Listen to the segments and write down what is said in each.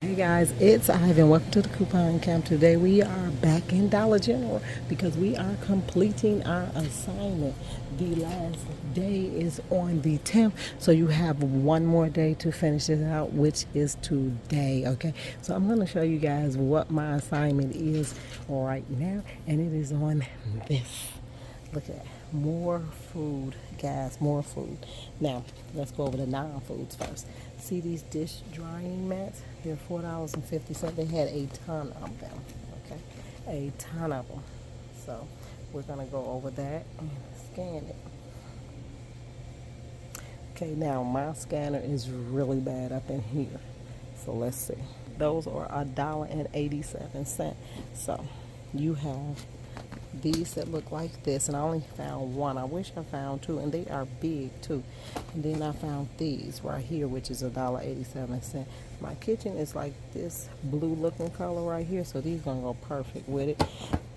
Hey guys, it's Ivan. Welcome to the Coupon Camp. Today we are back in Dollar General because we are completing our assignment. The last day is on the 10th, so you have one more day to finish it out, which is today. Okay, so I'm going to show you guys what my assignment is right now, and it is on this. Look at that. More food, guys, more food. Now, let's go over the non-foods first. See these dish drying mats? They're $4.50. They had a ton of them, okay? A ton of them. So, we're going to go over that and scan it. Okay, now my scanner is really bad up in here. So, let's see. Those are $1.87. So, you have these that look like this, and I only found one. I wish I found two, and they are big too. And then I found these right here, which is $1.87. My kitchen is like this blue looking color right here, so these gonna go perfect with it.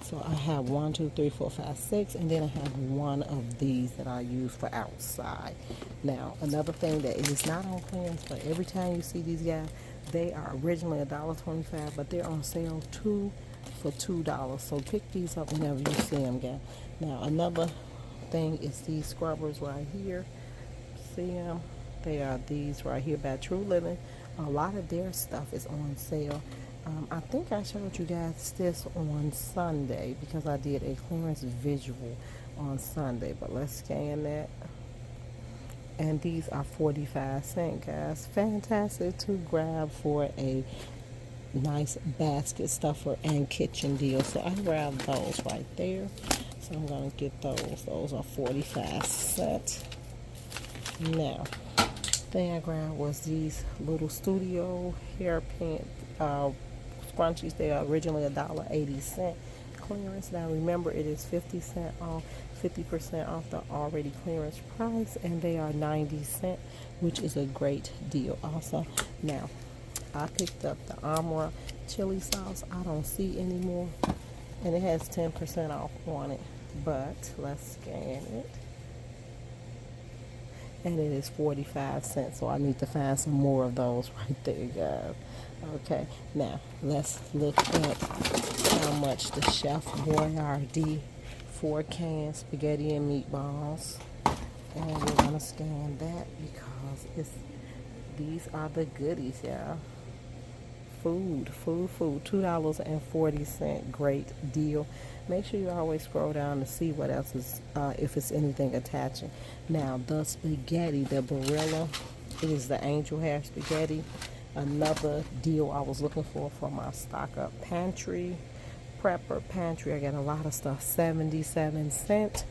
So I have 1, 2, 3, 4, 5, 6, and then I have one of these that I use for outside. Now another thing that it is not on clearance, but every time you see these guys, they are originally $1.25, but they're on sale for $2. So pick these up whenever you see them, guys. Now another thing is these scrubbers right here. See them? They are these right here by True Living. A lot of their stuff is on sale. I think I showed you guys this on Sunday because I did a clearance visual on Sunday. But let's scan that. And these are 45 cents, guys. Fantastic to grab for a nice basket stuffer and kitchen deal. So I grabbed those right there. So I'm going to get those. Those are 45 cents. Now, thing I grabbed was these little studio hairpin scrunchies. They are originally $1.80 clearance. Now remember, it is 50% off, 50% off the already clearance price, and they are 90 cents, which is a great deal also. Now, I picked up the Armor chili sauce. I don't see anymore, and it has 10% off on it. But let's scan it, and it is 45 cents. So I need to find some more of those right there, guys. Okay, now let's look at how much the Chef Boyardee 4-can spaghetti and meatballs, and we're gonna scan that because these are the goodies, y'all. Food, $2.40. Great deal. Make sure you always scroll down to see what else is, if it's anything attaching. Now, the spaghetti, the Barilla, is the angel hair spaghetti. Another deal I was looking for my stock up pantry, prepper pantry. I got a lot of stuff, 77 cents.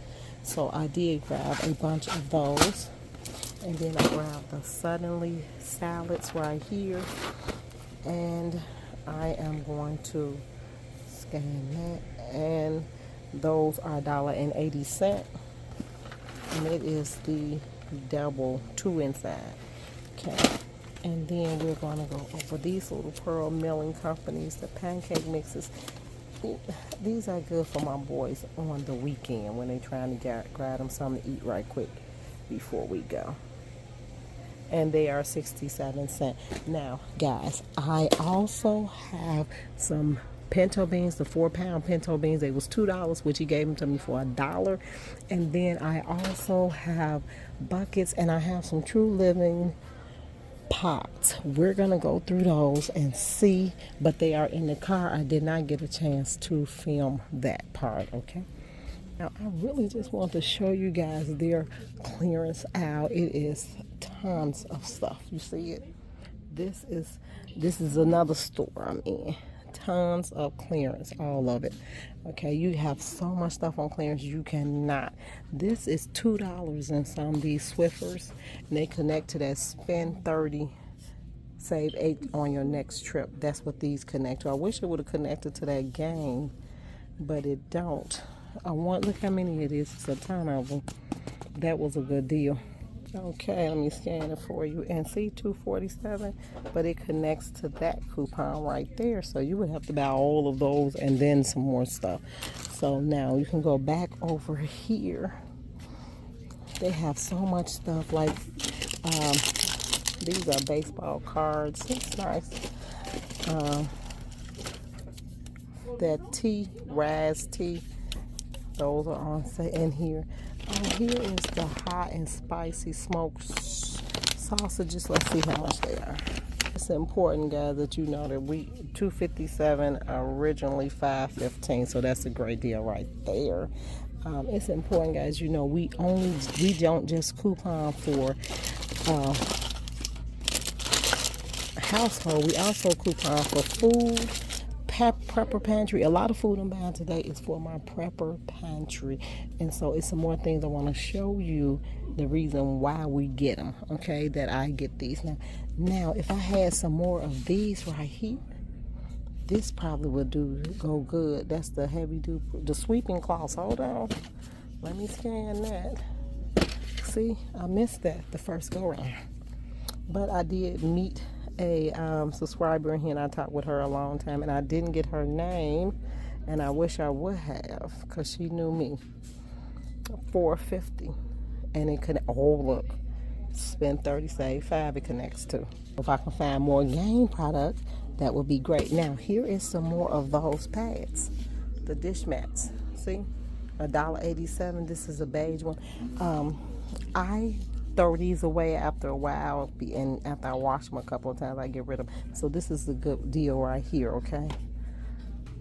So I did grab a bunch of those. And then I grabbed the Suddenly salads right here. And I am going to scan that, and those are $1.80, and it is the double 2 inside. Okay, and then we're going to go over these little pearl milling companies, the pancake mixes. These are good for my boys on the weekend when they're trying to grab them something to eat right quick before we go. And they are 67 cents. Now, guys, I also have some pinto beans, the 4-pound pinto beans. They was $2, which he gave them to me for $1. And then I also have buckets, and I have some True Living pots. We're gonna go through those and see, but they are in the car. I did not get a chance to film that part, okay? Now, I really just want to show you guys their clearance aisle. It is tons of stuff. You see it? This is another store I'm in. Tons of clearance, all of it. Okay, you have so much stuff on clearance you cannot. This is $2 in some of these Swiffers, and they connect to that spend 30, save 8 on your next trip. That's what these connect to. I wish it would have connected to that game, but it don't. Look how many it is. It's a ton of them. That was a good deal. Okay, let me scan it for you. And see, $2.47, but it connects to that coupon right there. So you would have to buy all of those and then some more stuff. So now you can go back over here. They have so much stuff, like these are baseball cards. It's nice. that tea, Raz tea. Those are on sale in here. Here is the hot and spicy smoked sausages. Let's see how much they are. It's important, guys, that you know that we $2.57 originally $5.15, so that's a great deal right there. It's important, guys, you know we don't just coupon for household. We also coupon for food. Prepper pantry. A lot of food I'm buying today is for my prepper pantry, and so it's some more things I want to show you the reason why we get them. Okay, that I get these now if I had some more of these right here, this probably would go good. That's the heavy duty, the sweeping cloths. Hold on, let me scan that. See, I missed that the first go round, but I did meet a subscriber in here, and I talked with her a long time, and I didn't get her name, and I wish I would have, because she knew me. $4.50, and it could, oh look, spend 30, save 5, it connects to. If I can find more game products, that would be great. Now here is some more of those pads, the dish mats. See, $1.87. This is a beige one. I throw these away after a while, and after I wash them a couple of times, I get rid of them. So this is a good deal right here.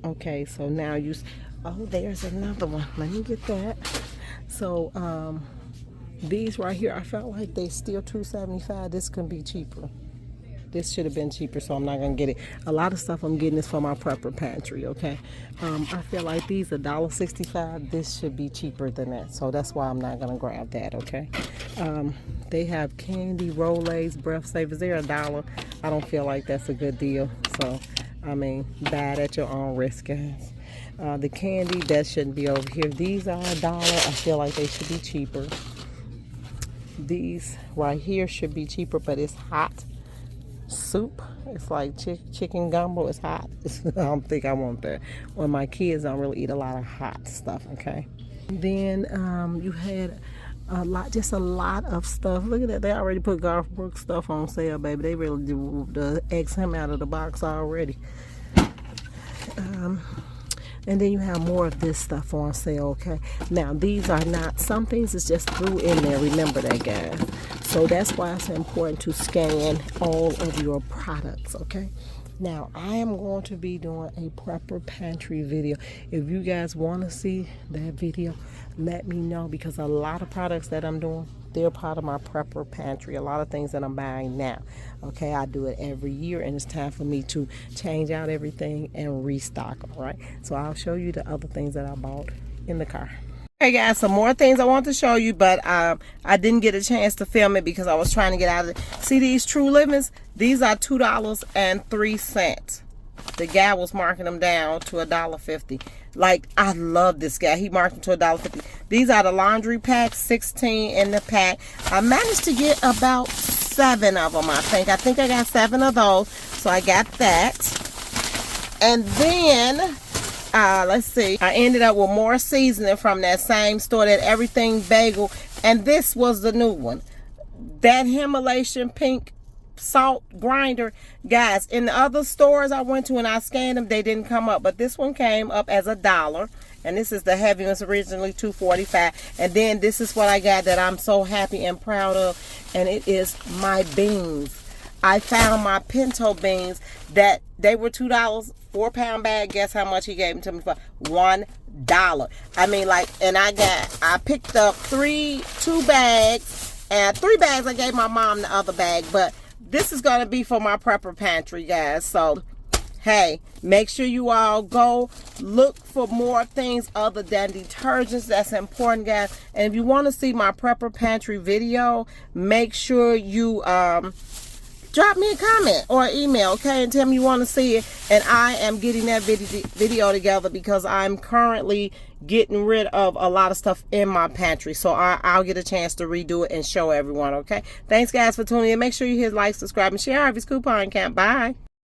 Okay, so now there's another one. Let me get that. So these right here, I felt like they still $2.75. This can be cheaper. This should have been cheaper, so I'm not gonna get it. A lot of stuff I'm getting is for my prepper pantry. Okay, I feel like these are $1.65. This should be cheaper than that, so that's why I'm not gonna grab that. Okay, they have candy, Rolaids, breath savers. They're $1. I don't feel like that's a good deal, so I mean, buy it at your own risk, guys. The candy, that shouldn't be over here. These are $1. I feel like they should be cheaper. These right here should be cheaper, but it's hot soup. It's like chicken gumbo. It's hot. I don't think I want that. Well, my kids don't really eat a lot of hot stuff. Okay. Then you had a lot of stuff. Look at that. They already put Garth Brooks stuff on sale, baby. They really do the X him out of the box already. And then you have more of this stuff on sale. Okay, now these are not, some things is just threw in there, remember that, guys. So that's why it's important to scan all of your products. Okay, now I am going to be doing a prepper pantry video. If you guys want to see that video, let me know, because a lot of products that I'm doing, they're part of my prepper pantry. A lot of things that I'm buying now. Okay, I do it every year, and it's time for me to change out everything and restock. All right, so I'll show you the other things that I bought in the car. Okay, guys, some more things I want to show you, but I didn't get a chance to film it because I was trying to get out of it. See these True Livings? These are $2.03. The guy was marking them down to $1.50. Like, I love this guy. He marked them to $1.50. These are the laundry packs, 16 in the pack. I managed to get about 7 of them, I think. I got 7 of those. So I got that. And then, let's see. I ended up with more seasoning from that same store, that Everything Bagel. And this was the new one. That Himalayan pink salt grinder. Guys, in the other stores I went to and I scanned them, they didn't come up, but this one came up as $1, and this is the heaviness, originally $2.45. And then this is what I got that I'm so happy and proud of, and it is my beans. I found my Pinto beans that they were $2, 4-pound bag. Guess how much he gave them to me for? $1. I mean, like, and I picked up 2 bags, and 3 bags I gave my mom the other bag, but this is going to be for my prepper pantry, guys. So, hey, make sure you all go look for more things other than detergents. That's important, guys. And if you want to see my prepper pantry video, make sure you drop me a comment or an email, okay, and tell me you want to see it. And I am getting that video together because I'm currently getting rid of a lot of stuff in my pantry, so I'll get a chance to redo it and show everyone. Okay, thanks guys for tuning in. Make sure you hit like, subscribe, and share Harvey's Coupon Camp. Bye.